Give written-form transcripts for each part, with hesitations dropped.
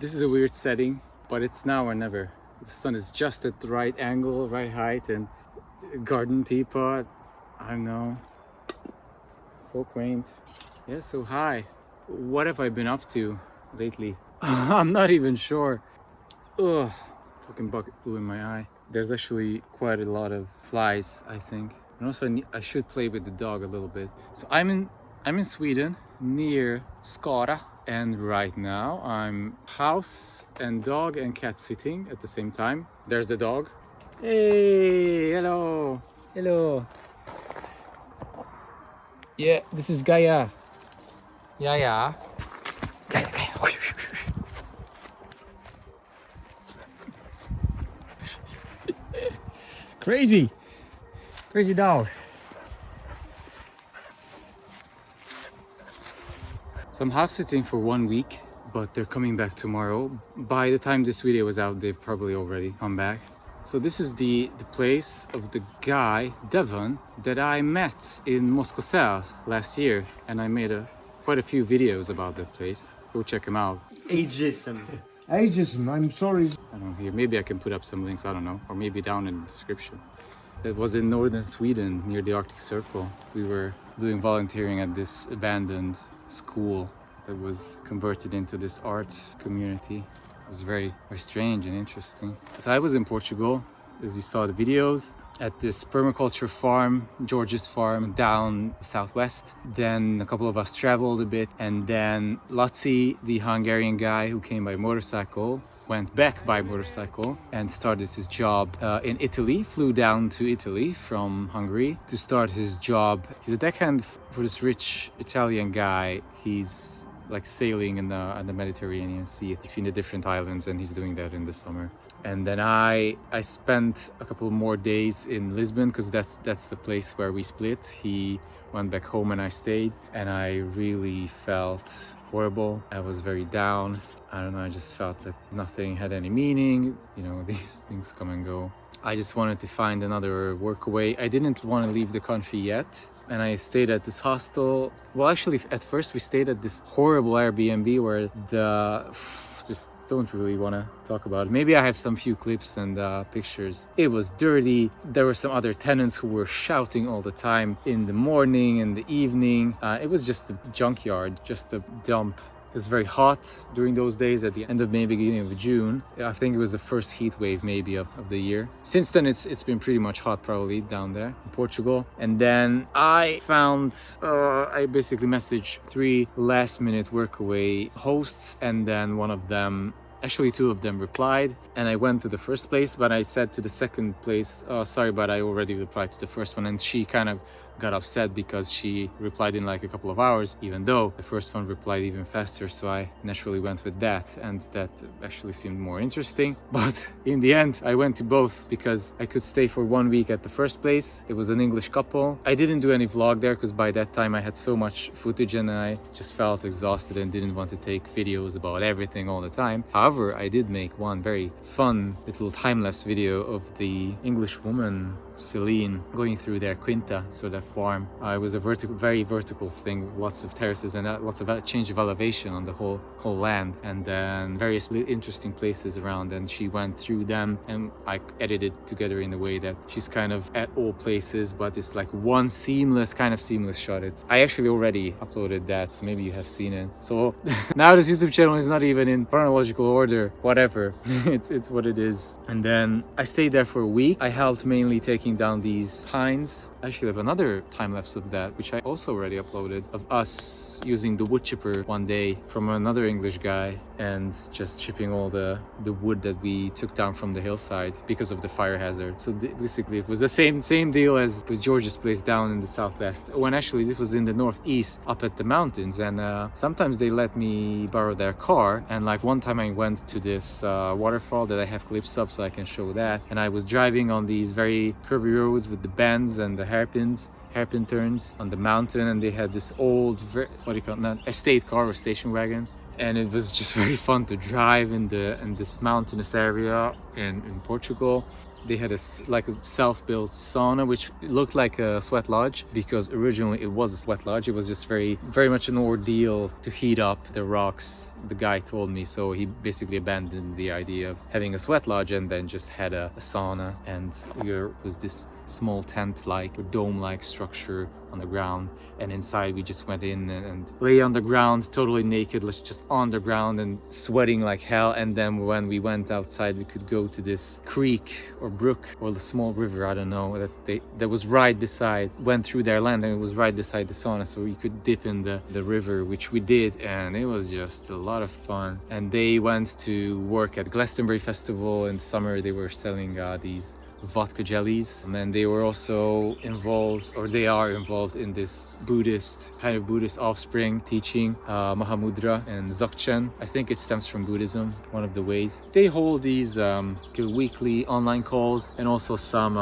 This is a weird setting, but it's now or never. The sun is just at the right angle, right height, and garden teapot. I don't know. So quaint. Yeah, so hi. What have I been up to lately? I'm not even sure. Ugh, fucking bucket blew in my eye. There's actually quite a lot of flies, I think. And also I should play with the dog a little bit. So I'm in Sweden, near Skara. And right now I'm house and dog and cat sitting at the same time. There's the dog. Hey, hello. Hello. Yeah, this is Gaia. Yeah. Gaia. Crazy dog. So I'm house sitting for 1 week, but they're coming back tomorrow. By the time this video is out, they've probably already come back. So this is the place of the guy, Devon, that I met in Moskosel last year. And I made quite a few videos about that place. Go check them out. Ageism, I'm sorry. I don't know, here, maybe I can put up some links, I don't know. Or maybe down in the description. It was in northern Sweden, near the Arctic Circle. We were doing volunteering at this abandoned school that was converted into this art community. It was very, very strange and interesting. So I was in Portugal, as you saw the videos, at this permaculture farm, George's farm, down southwest. Then a couple of us traveled a bit, and then Laci, the Hungarian guy who came by motorcycle, went back by motorcycle and started his job in Italy, flew down to Italy from Hungary to start his job. He's a deckhand for this rich Italian guy. He's like sailing in the Mediterranean Sea between the different islands, and he's doing that in the summer. And then I spent a couple more days in Lisbon, because that's the place where we split. He went back home and I stayed, and I really felt horrible. I was very down. I don't know, I just felt that nothing had any meaning. You know, these things come and go. I just wanted to find another workaway. I didn't want to leave the country yet. And I stayed at this hostel. Well, actually, at first we stayed at this horrible Airbnb where just don't really want to talk about it. Maybe I have some few clips and pictures. It was dirty. There were some other tenants who were shouting all the time in the morning and the evening. It was just a junkyard, just a dump. It was very hot during those days at the end of May, beginning of June. I think it was the first heat wave maybe of the year. Since then it's been pretty much hot probably down there in Portugal. And then I found, I basically messaged 3 last minute workaway hosts, and then one of them, actually 2 of them replied, and I went to the first place, but I said to the second place, oh sorry, but I already replied to the first one, and she kind of got upset because she replied in like a couple of hours, even though the first one replied even faster. So I naturally went with that, and that actually seemed more interesting. But in the end I went to both because I could stay for 1 week at the first place. It was an English couple. I didn't do any vlog there because by that time I had so much footage and I just felt exhausted and didn't want to take videos about everything all the time. However, I did make one very fun little time-lapse video of the English woman Celine going through their Quinta, so their farm. It was a very vertical thing, lots of terraces and lots of change of elevation on the whole land, and then various interesting places around, and she went through them, and I edited together in a way that she's kind of at all places, but it's like one seamless shot. I actually already uploaded that, so maybe you have seen it. So now this YouTube channel is not even in chronological order, whatever. it's what it is. And then I stayed there for a week. I helped mainly taking down these pines. I actually have another time-lapse of that, which I also already uploaded, of us using the wood chipper one day from another English guy and just chipping all the wood that we took down from the hillside because of the fire hazard. So basically it was the same deal as with George's place down in the southwest, when actually this was in the northeast up at the mountains. And sometimes they let me borrow their car, and like one time I went to this waterfall that I have clips of so I can show that, and I was driving on these very curvy roads with the bends and the hairpin turns on the mountain, and they had this old estate car or station wagon, and it was just very fun to drive in this mountainous area in Portugal. They had like a self-built sauna, which looked like a sweat lodge because originally it was a sweat lodge. It was just very much an ordeal to heat up the rocks. The guy told me, so he basically abandoned the idea of having a sweat lodge and then just had a sauna. And there was this small tent-like or dome-like structure on the ground, and inside we just went in and lay on the ground totally naked, just on the ground and sweating like hell. And then when we went outside, we could go to this creek or brook or the small river, I don't know, that was right beside, went through their land, and it was right beside the sauna, so you could dip in the river, which we did, and it was just a lot of fun. And they went to work at Glastonbury Festival in summer. They were selling these vodka jellies, and they were also involved, or they are involved, in this Buddhist offspring teaching, Mahamudra and Dzogchen. I think it stems from Buddhism, one of the ways. They hold these weekly online calls and also some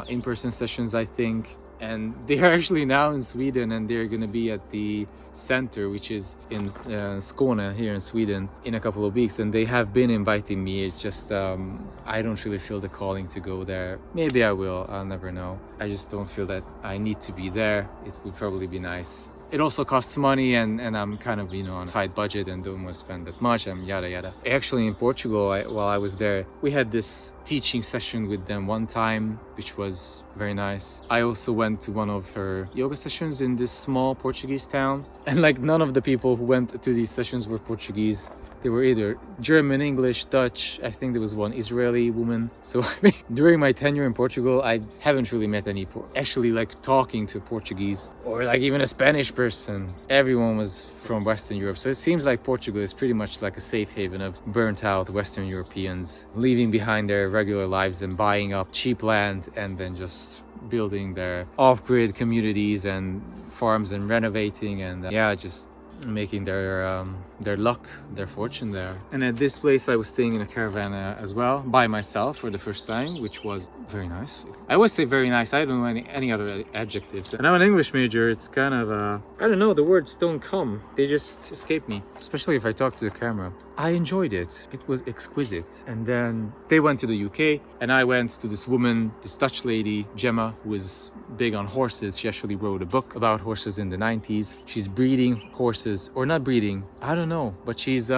in-person sessions, I think. And they are actually now in Sweden, and they're going to be at the center, which is in Skåne here in Sweden, in a couple of weeks. And they have been inviting me. It's just I don't really feel the calling to go there. Maybe I will, I'll never know. I just don't feel that I need to be there. It would probably be nice. It also costs money, and I'm kind of, on a tight budget and don't want to spend that much, and yada yada. Actually, in Portugal, while I was there, we had this teaching session with them one time, which was very nice. I also went to one of her yoga sessions in this small Portuguese town, and like none of the people who went to these sessions were Portuguese. They were either German, English, Dutch. I think there was one Israeli woman. So during my tenure in Portugal, I haven't really met any actually like talking to Portuguese or like even a Spanish person. Everyone was from Western Europe. So it seems like Portugal is pretty much like a safe haven of burnt out Western Europeans leaving behind their regular lives and buying up cheap land and then just building their off-grid communities and farms and renovating and just making their luck, their fortune there. And at this place I was staying in a caravan as well, by myself for the first time, which was very nice. I always say very nice, I don't know any other adjectives. And I'm an English major, it's kind of I don't know, the words don't come, they just escape me, especially if I talk to the camera. I enjoyed it, it was exquisite. And then they went to the UK and I went to this woman, this Dutch lady, Gemma, who is big on horses. She actually wrote a book about horses in the 90s. She's breeding horses, or not breeding, I don't know, but she's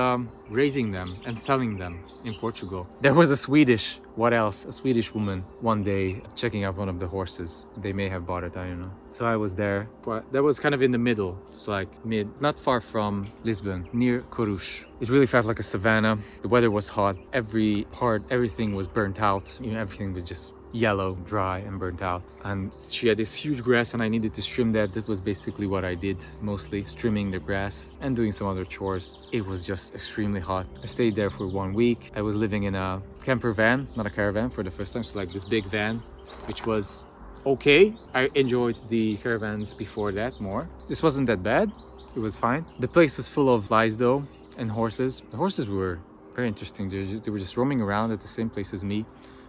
raising them and selling them in Portugal. There was a Swedish woman one day checking out one of the horses. They may have bought it, I don't know. So I was there, but that was kind of in the middle. It's like not far from Lisbon, near Coruche. It really felt like a savannah. The weather was hot. Everything was burnt out. Everything was just yellow, dry, and burnt out. And she had this huge grass and I needed to trim that. That was basically what I did, mostly trimming the grass and doing some other chores. It was just extremely hot. I stayed there for 1 week. I was living in a camper van, not a caravan, for the first time. So like this big van, which was okay. I enjoyed the caravans before that more. This wasn't that bad. It was fine. The place was full of flies though, and horses. The horses were very interesting. They were just roaming around at the same place as me.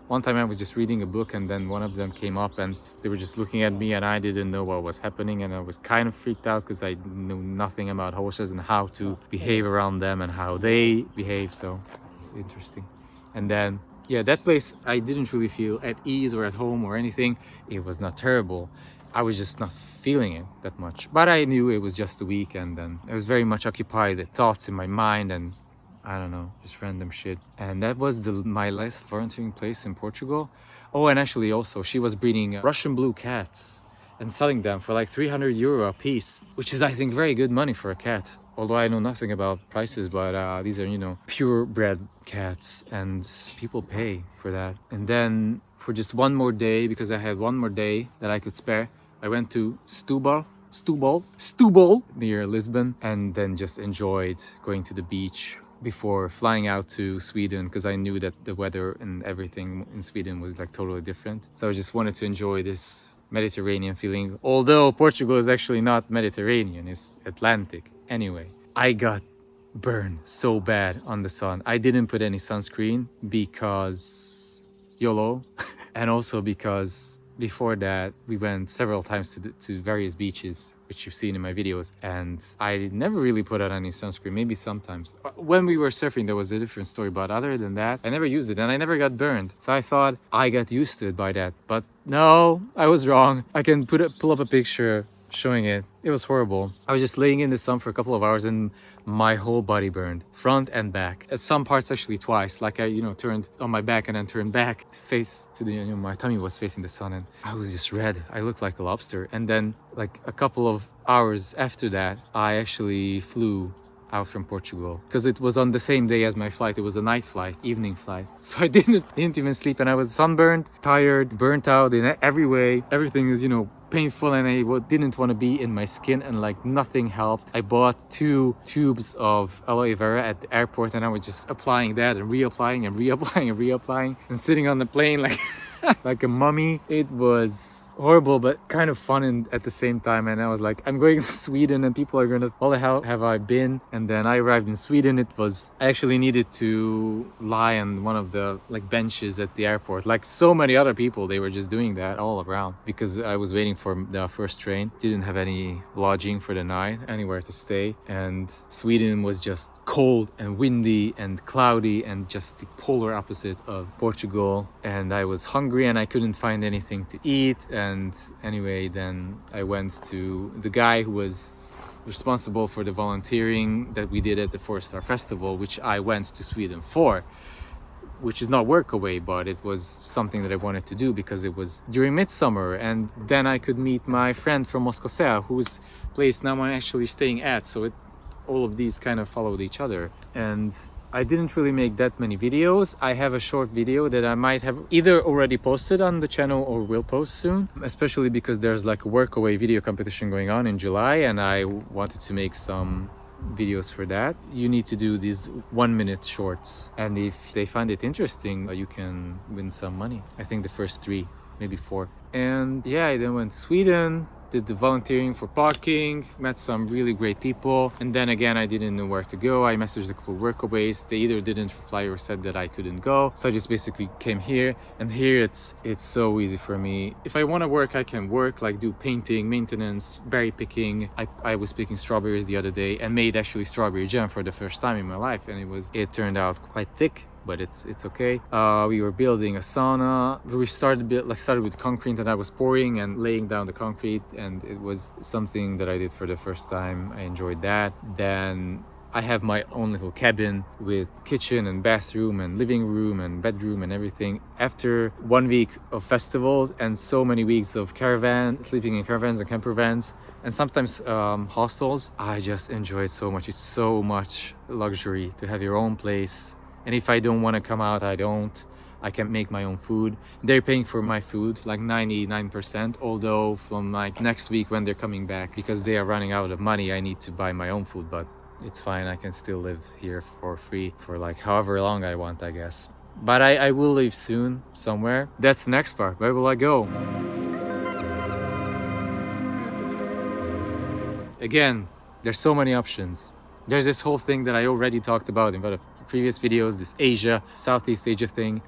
One time I was just reading a book and then one of them came up and they were just looking at me and I didn't know what was happening, and I was kind of freaked out because I knew nothing about horses and how to behave around them and how they behave, so it's interesting. And then that place, I didn't really feel at ease or at home or anything. It was not terrible. I was just not feeling it that much, but I knew it was just a week, and then I was very much occupied with thoughts in my mind and I don't know, just random shit. And that was my last volunteering place in Portugal. Oh, and actually also she was breeding Russian blue cats and selling them for like 300 euro a piece, which is I think very good money for a cat. Although I know nothing about prices, but these are, purebred cats and people pay for that. And then for just one more day, because I had one more day that I could spare, I went to Setúbal near Lisbon, and then just enjoyed going to the beach before flying out to Sweden, because I knew that the weather and everything in Sweden was like totally different. So I just wanted to enjoy this Mediterranean feeling, although Portugal is actually not Mediterranean, it's Atlantic. Anyway, I got burned so bad on the sun. I didn't put any sunscreen because YOLO and also because Before that, we went several times to various beaches, which you've seen in my videos, and I never really put out any sunscreen, maybe sometimes. When we were surfing, there was a different story, but other than that, I never used it, and I never got burned. So I thought I got used to it by that, but no, I was wrong. I can pull up a picture showing it. It was horrible. I was just laying in the sun for a couple of hours and my whole body burned, front and back. At some parts actually twice, like I, turned on my back and then turned back face to the, my tummy was facing the sun and I was just red. I looked like a lobster. And then like a couple of hours after that, I actually flew out from Portugal because it was on the same day as my flight. It was a night flight, evening flight. So I didn't even sleep and I was sunburned, tired, burnt out in every way. Everything is, painful and I didn't want to be in my skin and like nothing helped. I bought 2 tubes of aloe vera at the airport and I was just applying that and reapplying and reapplying and reapplying and sitting on the plane like like a mummy. It was horrible but kind of fun and at the same time. And I was like, I'm going to Sweden and people are gonna, what the hell have I been? And then I arrived in Sweden. I actually needed to lie on one of the like benches at the airport, like so many other people. They were just doing that all around because I was waiting for the first train. Didn't have any lodging for the night, anywhere to stay, and Sweden was just cold and windy and cloudy and just the polar opposite of Portugal. And I was hungry and I couldn't find anything to eat. And anyway, then I went to the guy who was responsible for the volunteering that we did at the 4-Star Festival, which I went to Sweden for, which is not Workaway, but it was something that I wanted to do because it was during midsummer. And then I could meet my friend from Moskosel, whose place now I'm actually staying at. So all of these kind of followed each other. And I didn't really make that many videos. I have a short video that I might have either already posted on the channel or will post soon, especially because there's like a Workaway video competition going on in July and I wanted to make some videos for that. You need to do these 1-minute shorts and if they find it interesting, you can win some money. I think the first 3, maybe 4. And yeah, I then went to Sweden, did the volunteering for parking, met some really great people, and then again I didn't know where to go. I messaged a couple of Workaways. They either didn't reply or said that I couldn't go, so I just basically came here. And here it's so easy for me. If I want to work, I can work, like do painting, maintenance, berry picking. I was picking strawberries the other day and made actually strawberry jam for the first time in my life, and it turned out quite thick, but it's okay. We were building a sauna. We started with concrete that I was pouring and laying down the concrete, and it was something that I did for the first time. I enjoyed that. Then I have my own little cabin with kitchen and bathroom and living room and bedroom and everything. After 1 week of festivals and so many weeks of sleeping in caravans and camper vans and sometimes hostels, I just enjoy it so much. It's so much luxury to have your own place. And if I don't want to come out, I don't. I can make my own food. They're paying for my food, like 99%, although from like next week when they're coming back, because they are running out of money, I need to buy my own food, but it's fine. I can still live here for free for like however long I want, I guess. But I will leave soon somewhere. That's the next part. Where will I go? Again, there's so many options. There's this whole thing that I already talked about in one of the previous videos, this Southeast Asia thing.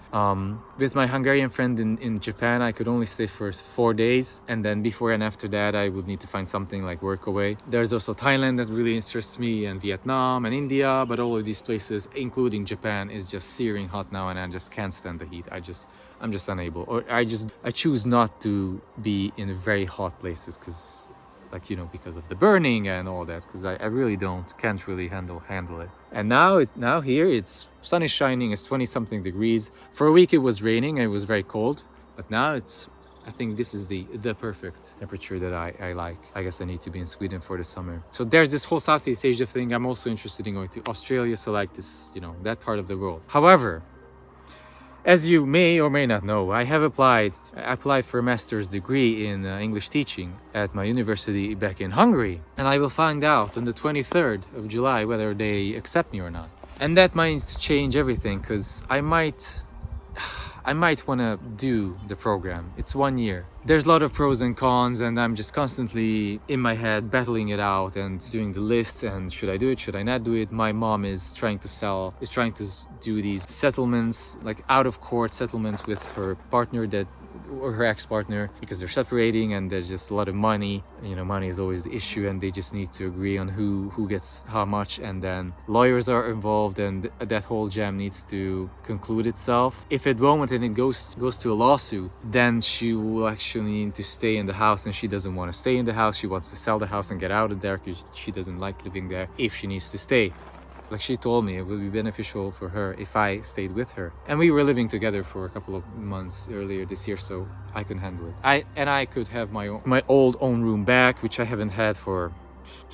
With my Hungarian friend in Japan, I could only stay for 4 days. And then before and after that, I would need to find something like Workaway. There's also Thailand that really interests me, and Vietnam and India. But all of these places, including Japan, is just searing hot now and I just can't stand the heat. I'm just unable. Or I choose not to be in very hot places because of the burning and all that, because I really can't really handle it. And now here it's sun is shining, it's 20 something degrees. For a week it was raining, it was very cold, but now I think this is the perfect temperature that I like. I guess I need to be in Sweden for the summer. So there's this whole Southeast Asia thing. I'm also interested in going to Australia, so like this, that part of the world. However, as you may or may not know, I applied for a master's degree in English teaching at my university back in Hungary. And I will find out on the 23rd of July whether they accept me or not. And that might change everything, because I might want to do the program. It's 1 year. There's a lot of pros and cons, and I'm just constantly in my head battling it out and doing the lists and should I do it, should I not do it. My mom is trying to do these settlements, like out of court settlements with her partner that or her ex-partner, because they're separating and there's just a lot of money. You know, money is always the issue, and they just need to agree on who gets how much, and then lawyers are involved, and that whole jam needs to conclude itself. If it won't and it goes to a lawsuit, then she will actually need to stay in the house, and she doesn't want to stay in the house. She wants to sell the house and get out of there because she doesn't like living there if she needs to stay. Like she told me, it would be beneficial for her if I stayed with her. And we were living together for a couple of months earlier this year, so I can handle it. I could have my old own room back, which I haven't had for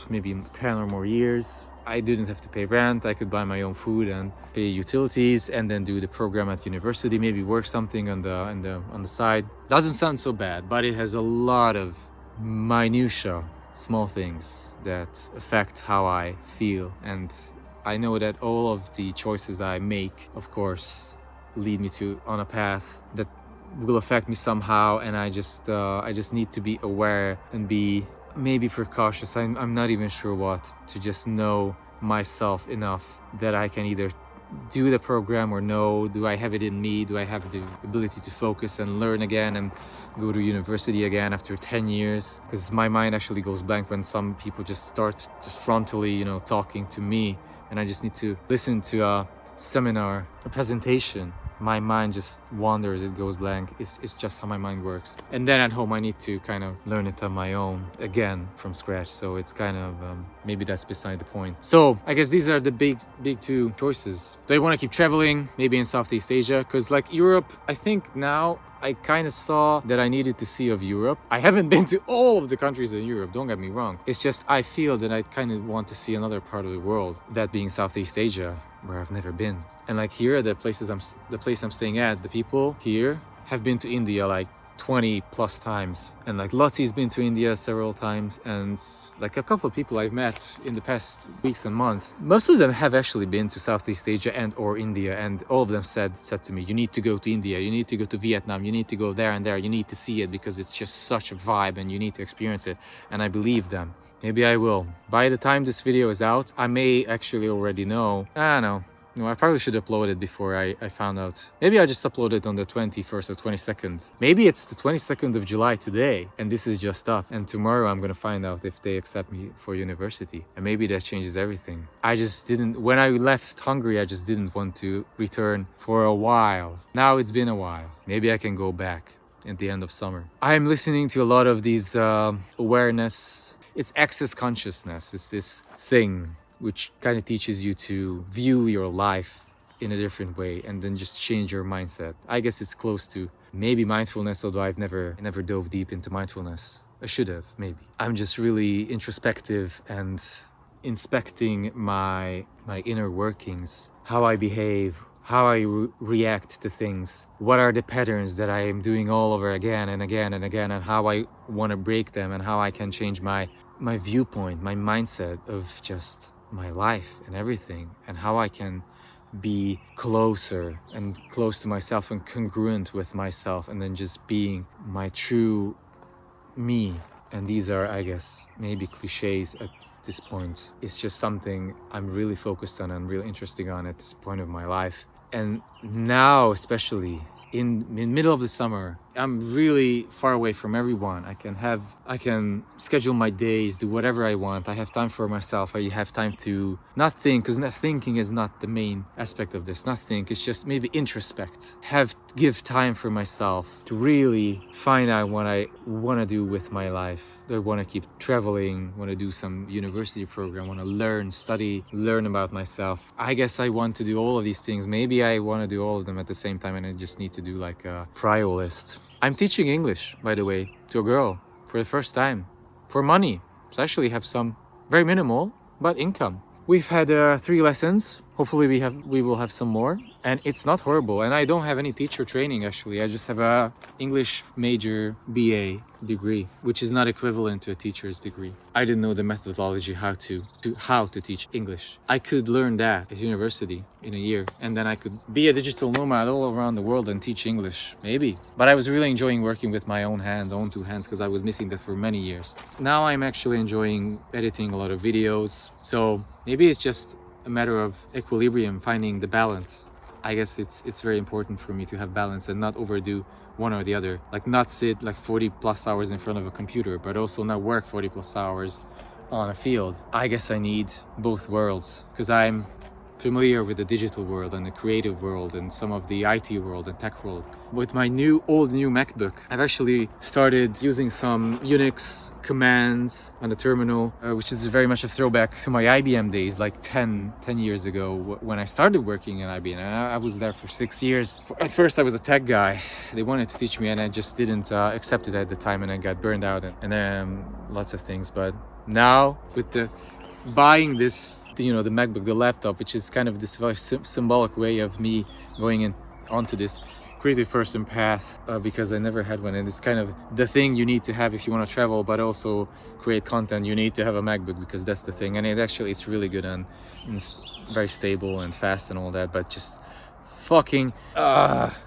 maybe 10 or more years. I didn't have to pay rent. I could buy my own food and pay utilities, and then do the program at university, maybe work something on the side. Doesn't sound so bad, but it has a lot of minutia, small things that affect how I feel. And I know that all of the choices I make, of course, lead me on a path that will affect me somehow, and I just need to be aware and be maybe precautious. I'm not even sure what, to just know myself enough that I can either do the program or no. Do I have it in me? Do I have the ability to focus and learn again and go to university again after 10 years? Because my mind actually goes blank when some people just start just frontally, you know, talking to me, and I just need to listen to a seminar, a presentation. My mind just wanders, it goes blank. It's just how my mind works. And then at home I need to kind of learn it on my own again from scratch. So it's kind of, maybe that's beside the point. So I guess these are the big two choices. Do I want to keep traveling? Maybe in Southeast Asia? Because like Europe, I think now I kind of saw that I needed to see of Europe. I haven't been to all of the countries in Europe, don't get me wrong. It's just I feel that I kind of want to see another part of the world, that being Southeast Asia, where I've never been. And like here, the place I'm staying at, the people here have been to India like 20 plus times, and like Laci's been to India several times, and like a couple of people I've met in the past weeks and months, most of them have actually been to Southeast Asia and or India, and all of them said to me, you need to go to India, you need to go to Vietnam, you need to go there and there, you need to see it because it's just such a vibe and you need to experience it. And I believe them. Maybe I will. By the time this video is out, I may actually already know. I don't know. No, I probably should upload it before I found out. Maybe I just upload it on the 21st or 22nd. Maybe it's the 22nd of July today, and this is just up. And tomorrow I'm gonna find out if they accept me for university. And maybe that changes everything. I just didn't, when I left Hungary, I just didn't want to return for a while. Now it's been a while. Maybe I can go back at the end of summer. I'm listening to a lot of these awareness. It's access consciousness. It's this thing which kind of teaches you to view your life in a different way and then just change your mindset. I guess it's close to maybe mindfulness, although I've never dove deep into mindfulness. I should have, maybe. I'm just really introspective and inspecting my inner workings, how I behave, how I react to things, what are the patterns that I am doing all over again and again and again, and how I want to break them, and how I can change my viewpoint, my mindset of just my life and everything, and how I can be closer and close to myself and congruent with myself, and then just being my true me. And these are, I guess, maybe cliches at this point. It's just something I'm really focused on and really interested on at this point of my life. And now, especially in middle of the summer, I'm really far away from everyone. I can schedule my days, do whatever I want. I have time for myself. I have time to not think, because thinking is not the main aspect of this. Not think, it's just maybe introspect. Give time for myself to really find out what I want to do with my life. Do I want to keep traveling? Want to do some university program? Want to learn about myself? I guess I want to do all of these things. Maybe I want to do all of them at the same time, and I just need to do like a prior list. I'm teaching English, by the way, to a girl for the first time, for money. So I actually have some very minimal, but income. We've had 3 lessons. Hopefully we will have some more, and it's not horrible. And I don't have any teacher training, actually. I just have a English major BA degree, which is not equivalent to a teacher's degree. I didn't know the methodology how to teach English. I could learn that at university in a year, and then I could be a digital nomad all around the world and teach English, maybe. But I was really enjoying working with my own 2 hands, because I was missing that for many years. Now I'm actually enjoying editing a lot of videos. So maybe it's just a matter of equilibrium, finding the balance. I guess it's very important for me to have balance and not overdo one or the other. Like not sit like 40 plus hours in front of a computer, but also not work 40 plus hours on a field. I guess I need both worlds because I'm familiar with the digital world and the creative world and some of the IT world and tech world. With my old new MacBook, I've actually started using some Unix commands on the terminal, which is very much a throwback to my IBM days, like 10 years ago when I started working in IBM. And I was there for 6 years. At first I was a tech guy. They wanted to teach me and I just didn't accept it at the time, and I got burned out and then lots of things. But now with the buying this, the MacBook, the laptop, which is kind of this very symbolic way of me going onto this creative person path, because I never had one, and it's kind of the thing you need to have if you want to travel but also create content. You need to have a MacBook because that's the thing, and it's really good and it's very stable and fast and all that. But just fucking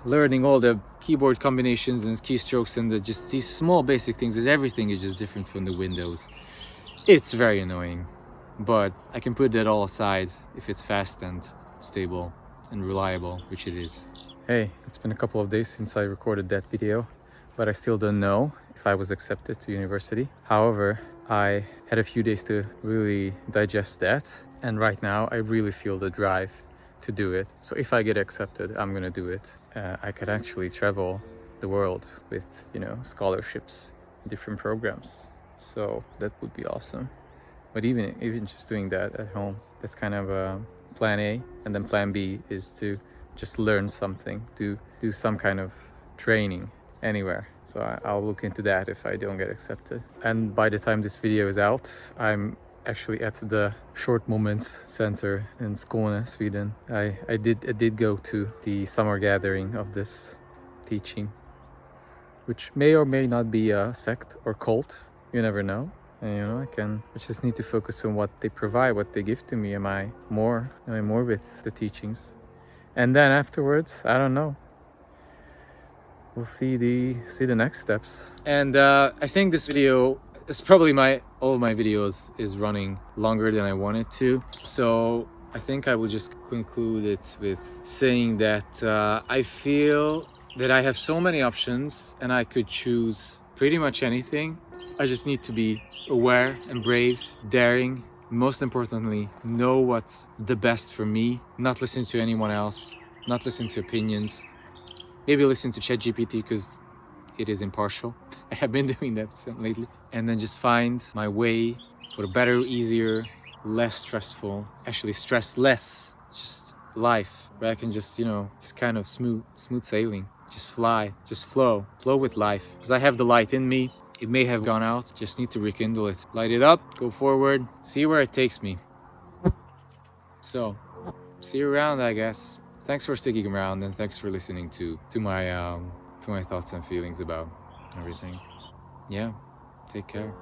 learning all the keyboard combinations and keystrokes and just these small basic things, is everything is just different from the Windows. It's very annoying. But I can put that all aside if it's fast and stable and reliable, which it is. Hey, it's been a couple of days since I recorded that video, but I still don't know if I was accepted to university. However, I had a few days to really digest that, and right now I really feel the drive to do it. So if I get accepted, I'm gonna do it. I could actually travel the world with, scholarships, different programs. So that would be awesome. But even just doing that at home, that's kind of plan A. And then plan B is to just learn something, to do some kind of training anywhere. So I'll look into that if I don't get accepted. And by the time this video is out, I'm actually at the Short Moments Center in Skåne, Sweden. I did go to the summer gathering of this teaching, which may or may not be a sect or cult. You never know. And, I just need to focus on what they provide, what they give to me. Am I more with the teachings? And then afterwards, I don't know. We'll see the next steps. And I think this video is probably all of my videos is running longer than I want it to. So I think I will just conclude it with saying that I feel that I have so many options and I could choose pretty much anything. I just need to be aware and brave, daring. Most importantly, know what's the best for me. Not listen to anyone else. Not listen to opinions. Maybe listen to ChatGPT because it is impartial. I have been doing that lately. And then just find my way for a better, easier, less stressful, actually stress less, just life where I can just kind of smooth sailing, just fly, just flow with life. Because I have the light in me. It may have gone out, just need to rekindle it. Light it up, go forward, see where it takes me. So, see you around, I guess. Thanks for sticking around and thanks for listening to my thoughts and feelings about everything. Yeah, take care.